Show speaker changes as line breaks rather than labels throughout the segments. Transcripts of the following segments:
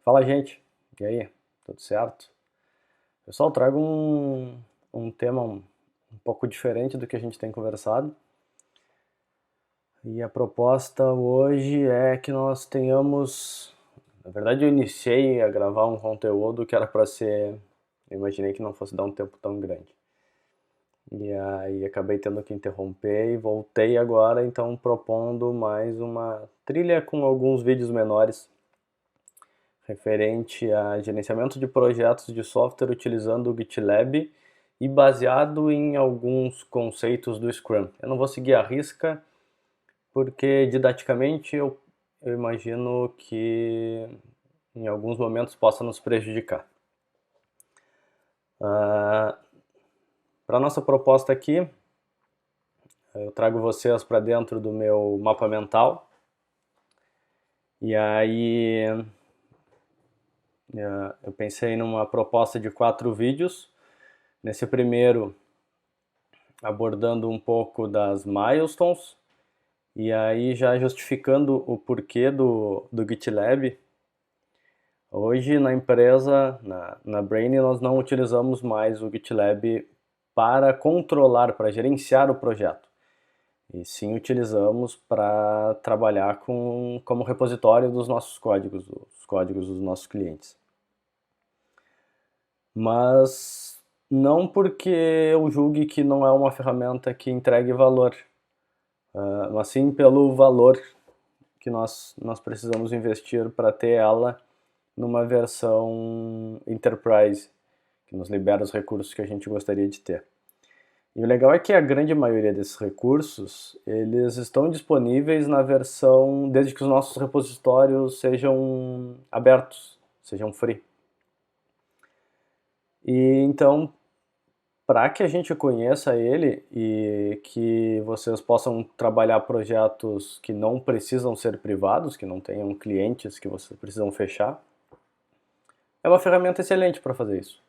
Fala, gente. E aí? Tudo certo? Pessoal, trago um tema um pouco diferente do que a gente tem conversado. E a proposta hoje é que nós tenhamos... Na verdade, eu iniciei a gravar um conteúdo que era para ser... Eu imaginei que não fosse dar um tempo tão grande. E aí acabei tendo que interromper e voltei agora, então propondo mais uma trilha com alguns vídeos menores referente a gerenciamento de projetos de software utilizando o GitLab e baseado em alguns conceitos do Scrum. Eu não vou seguir a risca, porque didaticamente eu imagino que em alguns momentos possa nos prejudicar. Para a nossa proposta aqui, eu trago vocês para dentro do meu mapa mental, e aí eu pensei numa proposta de 4 vídeos. Nesse primeiro, abordando um pouco das milestones, e aí já justificando o porquê do GitLab. Hoje na empresa, na Brain, nós não utilizamos mais o GitLab para controlar, para gerenciar o projeto. E sim utilizamos para trabalhar como repositório dos nossos códigos, os códigos dos nossos clientes. Mas não porque eu julgue que não é uma ferramenta que entregue valor, mas sim pelo valor que nós precisamos investir para ter ela numa versão Enterprise, que nos libera os recursos que a gente gostaria de ter. E o legal é que a grande maioria desses recursos, eles estão disponíveis na versão, desde que os nossos repositórios sejam abertos, sejam free. E então, para que a gente conheça ele e que vocês possam trabalhar projetos que não precisam ser privados, que não tenham clientes que vocês precisam fechar, é uma ferramenta excelente para fazer isso,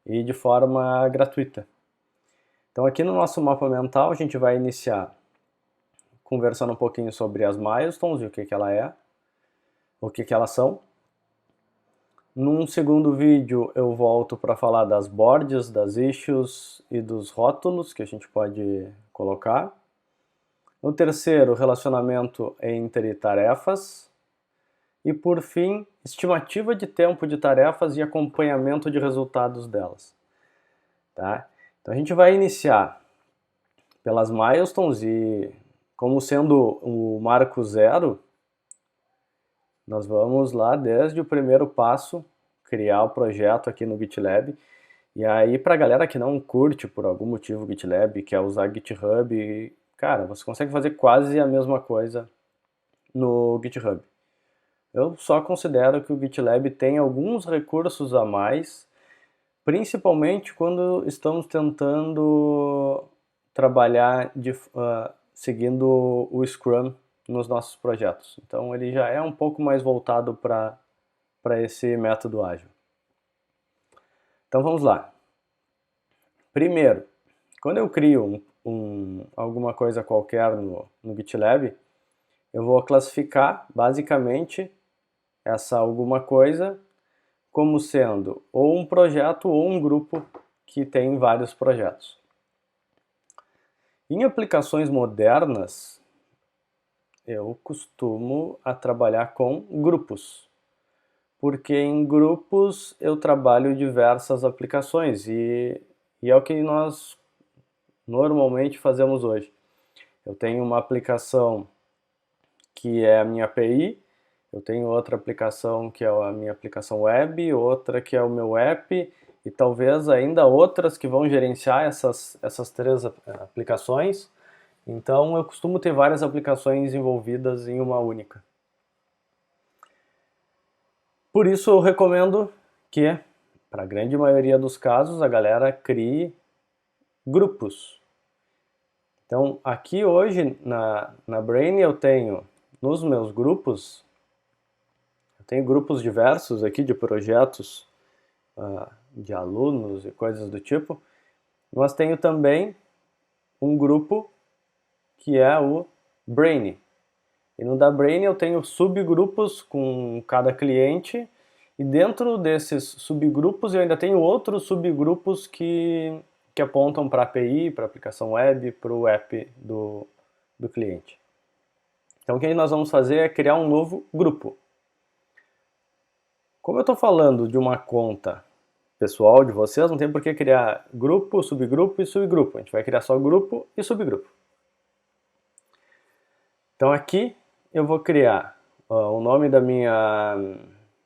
e de forma gratuita. Então aqui no nosso mapa mental a gente vai iniciar conversando um pouquinho sobre as milestones e o que ela é, o que elas são. Num segundo vídeo eu volto para falar das boards, das issues e dos rótulos que a gente pode colocar. No terceiro, relacionamento entre tarefas. E por fim, estimativa de tempo de tarefas e acompanhamento de resultados delas. Tá? Então a gente vai iniciar pelas milestones e como sendo o marco zero, nós vamos lá desde o primeiro passo, criar o projeto aqui no GitLab. E aí para a galera que não curte por algum motivo o GitLab, quer usar GitHub, cara, você consegue fazer quase a mesma coisa no GitHub. Eu só considero que o GitLab tem alguns recursos a mais, principalmente quando estamos tentando trabalhar seguindo o Scrum nos nossos projetos. Então ele já é um pouco mais voltado para esse método ágil. Então vamos lá. Primeiro, quando eu crio alguma coisa qualquer no GitLab, eu vou classificar basicamente essa alguma coisa como sendo ou um projeto ou um grupo que tem vários projetos. Em aplicações modernas, eu costumo trabalhar com grupos, porque em grupos eu trabalho diversas aplicações e é o que nós normalmente fazemos hoje. Eu tenho uma aplicação que é a minha API, eu tenho outra aplicação que é a minha aplicação web, outra que é o meu app e talvez ainda outras que vão gerenciar essas 3 aplicações. Então eu costumo ter várias aplicações envolvidas em uma única. Por isso eu recomendo que, para a grande maioria dos casos, a galera crie grupos. Então aqui hoje na Brain eu tenho nos meus grupos, eu tenho grupos diversos aqui de projetos, de alunos e coisas do tipo, mas tenho também um grupo que é o Brain. E no da Brain eu tenho subgrupos com cada cliente E dentro desses subgrupos eu ainda tenho outros subgrupos que apontam para a API, para a aplicação web, para o app do cliente. Então o que nós vamos fazer é criar um novo grupo. Como eu estou falando de uma conta pessoal de vocês, não tem por que criar grupo, subgrupo e subgrupo. A gente vai criar só grupo e subgrupo. Então aqui eu vou criar o nome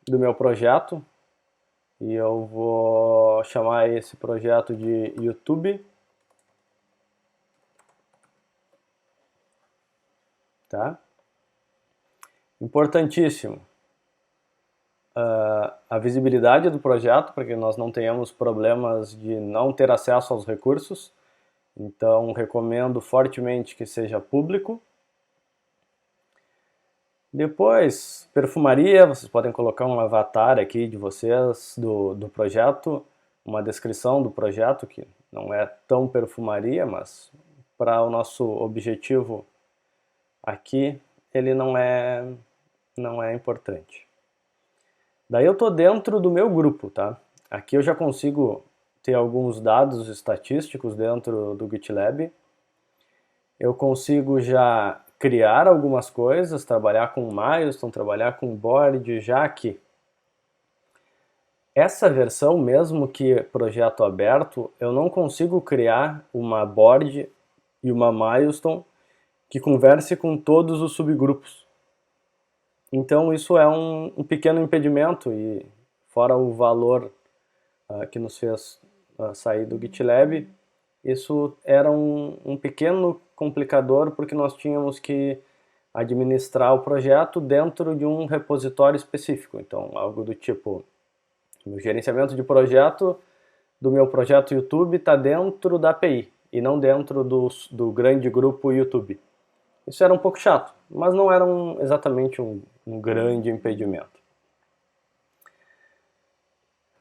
do meu projeto e eu vou chamar esse projeto de YouTube. Tá? Importantíssimo. A visibilidade do projeto, para que nós não tenhamos problemas de não ter acesso aos recursos. Então, recomendo fortemente que seja público. Depois, perfumaria, vocês podem colocar um avatar aqui de vocês do projeto, uma descrição do projeto, que não é tão perfumaria, mas para o nosso objetivo aqui, ele não é importante. Daí eu estou dentro do meu grupo, tá? Aqui eu já consigo ter alguns dados estatísticos dentro do GitLab. Eu consigo já criar algumas coisas, trabalhar com milestone, trabalhar com board já aqui. Essa versão, mesmo que projeto aberto, eu não consigo criar uma board e uma milestone que converse com todos os subgrupos. Então isso é um pequeno impedimento e fora o valor que nos fez sair do GitLab, isso era um pequeno complicador porque nós tínhamos que administrar o projeto dentro de um repositório específico. Então algo do tipo, o gerenciamento de projeto do meu projeto YouTube está dentro da API e não dentro do grande grupo YouTube. Isso era um pouco chato, mas não era exatamente um grande impedimento.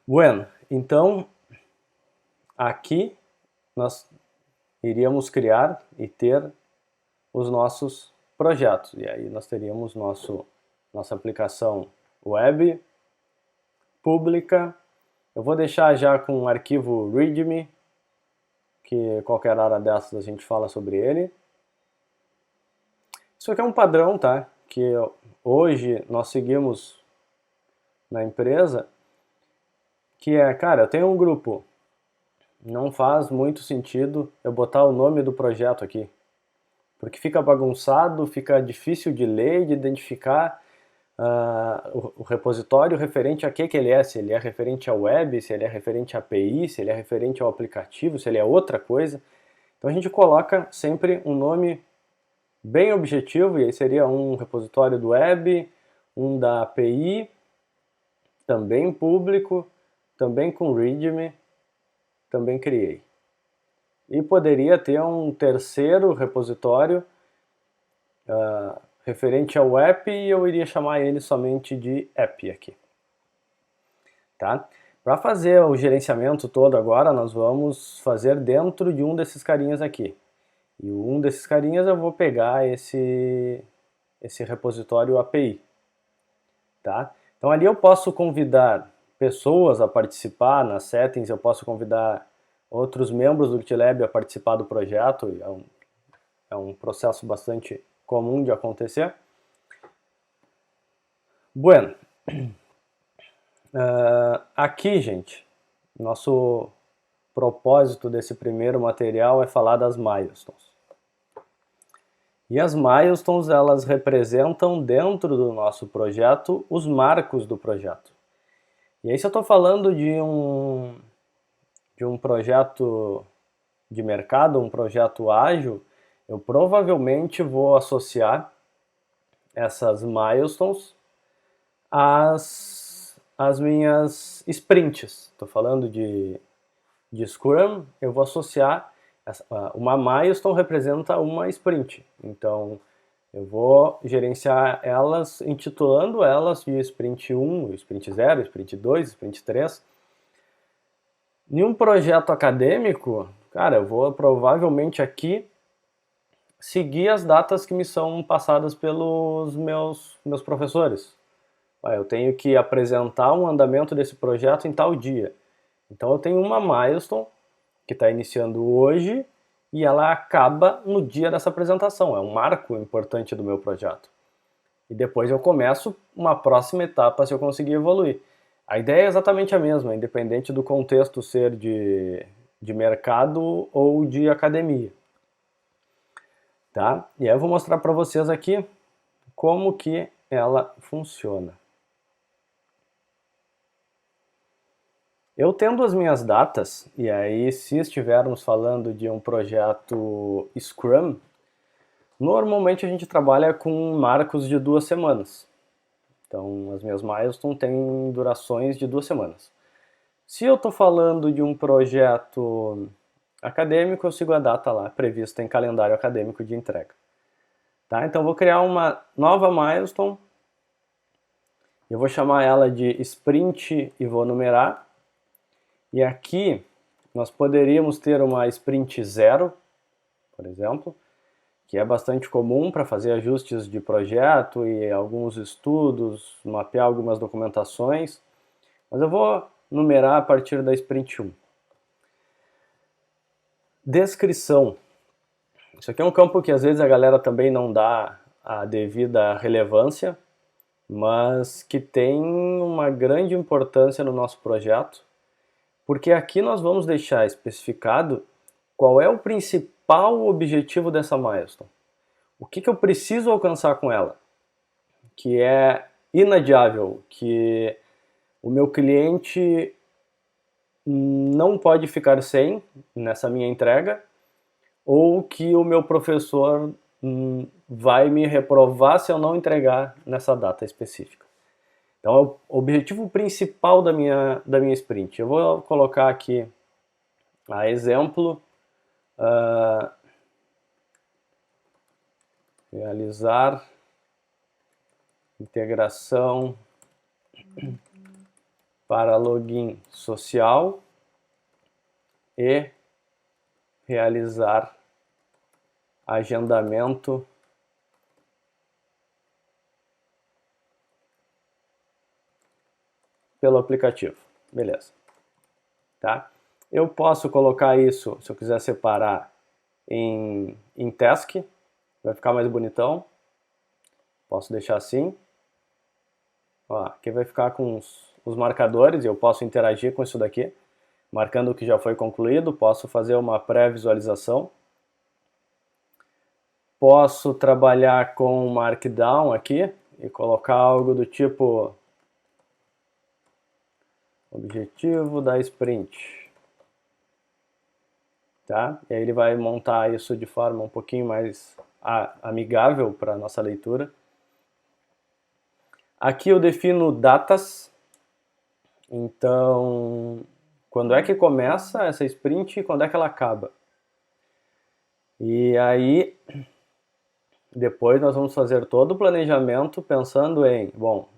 Bueno, então aqui nós iríamos criar e ter os nossos projetos. E aí nós teríamos nossa aplicação web pública. Eu vou deixar já com um arquivo README, que qualquer hora dessas a gente fala sobre ele. Isso aqui é um padrão, tá? Que hoje nós seguimos na empresa, que é, cara, eu tenho um grupo, não faz muito sentido eu botar o nome do projeto aqui, porque fica bagunçado, fica difícil de ler e de identificar o repositório referente a que ele é, se ele é referente à web, se ele é referente à API, se ele é referente ao aplicativo, se ele é outra coisa. Então a gente coloca sempre um nome bem objetivo, e aí seria um repositório do web, um da API, também público, também com README, também criei. E poderia ter um terceiro repositório referente ao app e eu iria chamar ele somente de app aqui. Tá? Para fazer o gerenciamento todo agora, nós vamos fazer dentro de um desses carinhas aqui. E um desses carinhas eu vou pegar esse repositório API. Tá? Então ali eu posso convidar pessoas a participar, nas settings eu posso convidar outros membros do GitLab a participar do projeto, é um processo bastante comum de acontecer. Bueno, aqui, gente, nosso propósito desse primeiro material é falar das milestones. E as milestones, elas representam dentro do nosso projeto os marcos do projeto. E aí se eu estou falando de um projeto de mercado, um projeto ágil, eu provavelmente vou associar essas milestones às minhas sprints. Estou falando de Scrum, eu vou associar, uma milestone representa uma sprint. Então, eu vou gerenciar elas, intitulando elas de Sprint 1, Sprint 0, Sprint 2, Sprint 3. Em um projeto acadêmico, cara, eu vou provavelmente aqui seguir as datas que me são passadas pelos meus professores. Eu tenho que apresentar um andamento desse projeto em tal dia. Então eu tenho uma milestone que está iniciando hoje e ela acaba no dia dessa apresentação. É um marco importante do meu projeto. E depois eu começo uma próxima etapa se eu conseguir evoluir. A ideia é exatamente a mesma, independente do contexto ser de mercado ou de academia. Tá? E aí eu vou mostrar para vocês aqui como que ela funciona. Eu tendo as minhas datas, e aí se estivermos falando de um projeto Scrum, normalmente a gente trabalha com marcos de 2 semanas. Então as minhas milestones têm durações de 2 semanas. Se eu estou falando de um projeto acadêmico, eu sigo a data lá prevista em calendário acadêmico de entrega. Tá? Então vou criar uma nova milestone, eu vou chamar ela de sprint e vou numerar. E aqui nós poderíamos ter uma sprint 0, por exemplo, que é bastante comum para fazer ajustes de projeto e alguns estudos, mapear algumas documentações, mas eu vou numerar a partir da sprint 1. Descrição. Isso aqui é um campo que às vezes a galera também não dá a devida relevância, mas que tem uma grande importância no nosso projeto, porque aqui nós vamos deixar especificado qual é o principal objetivo dessa milestone. O que eu preciso alcançar com ela? Que é inadiável, que o meu cliente não pode ficar sem nessa minha entrega, ou que o meu professor vai me reprovar se eu não entregar nessa data específica. Então é o objetivo principal da minha sprint. Eu vou colocar aqui a exemplo, realizar integração para login social e realizar agendamento pelo aplicativo. Beleza. Tá? Eu posso colocar isso, se eu quiser separar, em task, vai ficar mais bonitão. Posso deixar assim. Ó, aqui vai ficar com os marcadores, e eu posso interagir com isso daqui, marcando o que já foi concluído. Posso fazer uma pré-visualização. Posso trabalhar com Markdown aqui e colocar algo do tipo objetivo da sprint. Tá? E aí ele vai montar isso de forma um pouquinho mais amigável para a nossa leitura. Aqui eu defino datas. Então, quando é que começa essa sprint e quando é que ela acaba. E aí, depois nós vamos fazer todo o planejamento pensando em, bom,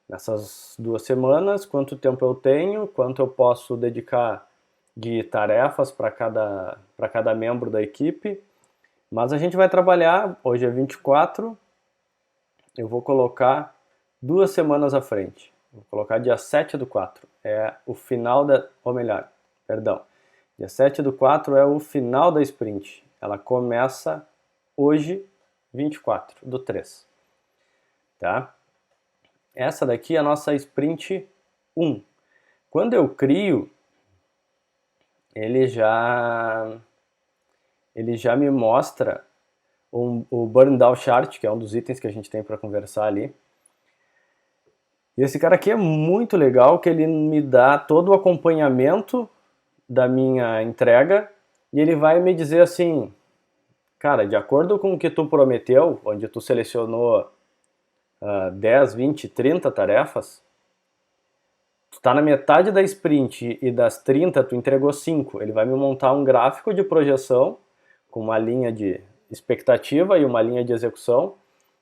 nessas 2 semanas, quanto tempo eu tenho, quanto eu posso dedicar de tarefas para cada membro da equipe. Mas a gente vai trabalhar, hoje é 24, eu vou colocar 2 semanas à frente. Vou colocar dia 7/4, é o final ou melhor, perdão, dia 7/4 é o final da sprint. Ela começa hoje, 24/3, tá? Essa daqui é a nossa sprint 1. Quando eu crio, ele já me mostra o burn down chart, que é um dos itens que a gente tem para conversar ali. E esse cara aqui é muito legal, que ele me dá todo o acompanhamento da minha entrega e ele vai me dizer assim, cara, de acordo com o que tu prometeu, onde tu selecionou 10, 20, 30 tarefas, tu tá na metade da sprint e das 30 tu entregou 5. Ele vai me montar um gráfico de projeção com uma linha de expectativa e uma linha de execução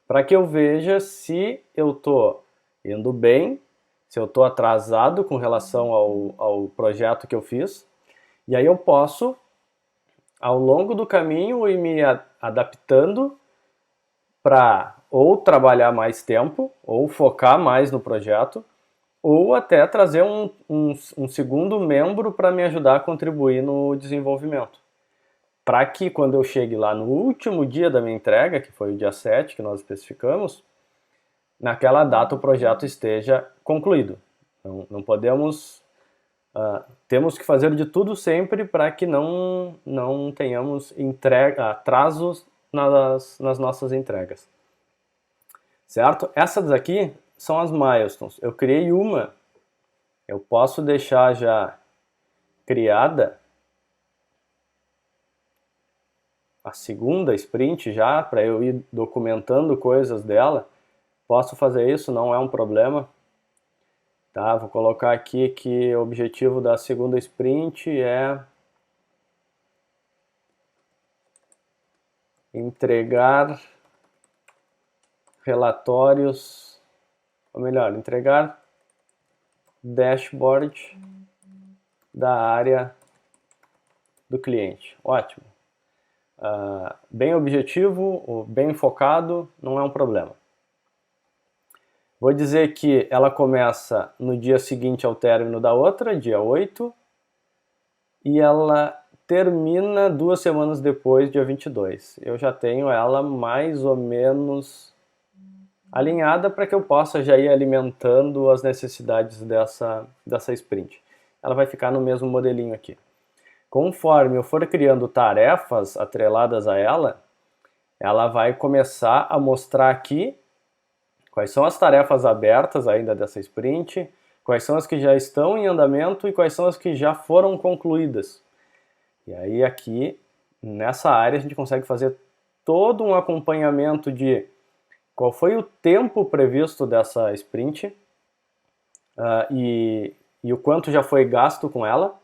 para que eu veja se eu tô indo bem, se eu tô atrasado com relação ao projeto que eu fiz. E aí eu posso, ao longo do caminho, ir me adaptando para ou trabalhar mais tempo, ou focar mais no projeto, ou até trazer um segundo membro para me ajudar a contribuir no desenvolvimento. Para que quando eu chegue lá no último dia da minha entrega, que foi o dia 7 que nós especificamos, naquela data o projeto esteja concluído. Não podemos... temos que fazer de tudo sempre para que não tenhamos atrasos nas nossas entregas. Certo? Essas aqui são as milestones. Eu criei uma, eu posso deixar já criada a segunda sprint já, para eu ir documentando coisas dela. Posso fazer isso, não é um problema. Tá, vou colocar aqui que o objetivo da segunda sprint é entregar relatórios, ou melhor, entregar dashboard da área do cliente. Ótimo. Bem objetivo, bem focado, não é um problema. Vou dizer que ela começa no dia seguinte ao término da outra, dia 8, e ela termina 2 semanas depois, dia 22. Eu já tenho ela mais ou menos alinhada para que eu possa já ir alimentando as necessidades dessa sprint. Ela vai ficar no mesmo modelinho aqui. Conforme eu for criando tarefas atreladas a ela, ela vai começar a mostrar aqui quais são as tarefas abertas ainda dessa sprint, quais são as que já estão em andamento e quais são as que já foram concluídas. E aí aqui, nessa área, a gente consegue fazer todo um acompanhamento de qual foi o tempo previsto dessa sprint e o quanto já foi gasto com ela.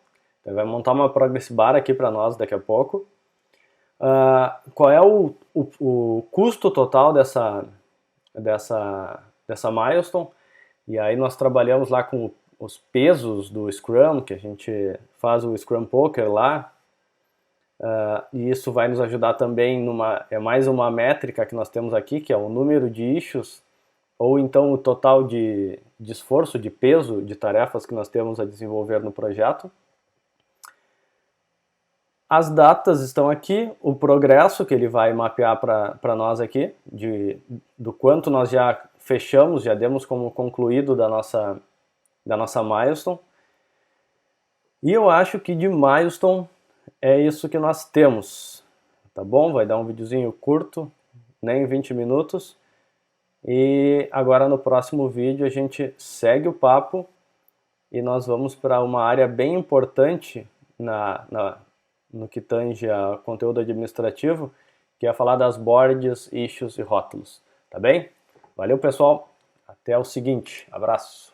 Então, vai montar uma progress bar aqui para nós daqui a pouco. Qual é o custo total dessa milestone? E aí nós trabalhamos lá com os pesos do Scrum, que a gente faz o Scrum Poker lá. E isso vai nos ajudar também é mais uma métrica que nós temos aqui, que é o número de issues, ou então o total de esforço, de peso, de tarefas que nós temos a desenvolver no projeto. As datas estão aqui, o progresso que ele vai mapear para nós aqui, do quanto nós já fechamos, já demos como concluído da nossa milestone. E eu acho que de milestone é isso que nós temos, tá bom? Vai dar um videozinho curto, nem 20 minutos. E agora no próximo vídeo a gente segue o papo e nós vamos para uma área bem importante no que tange a conteúdo administrativo, que é falar das boards, issues e rótulos, tá bem? Valeu, pessoal, até o seguinte, abraço!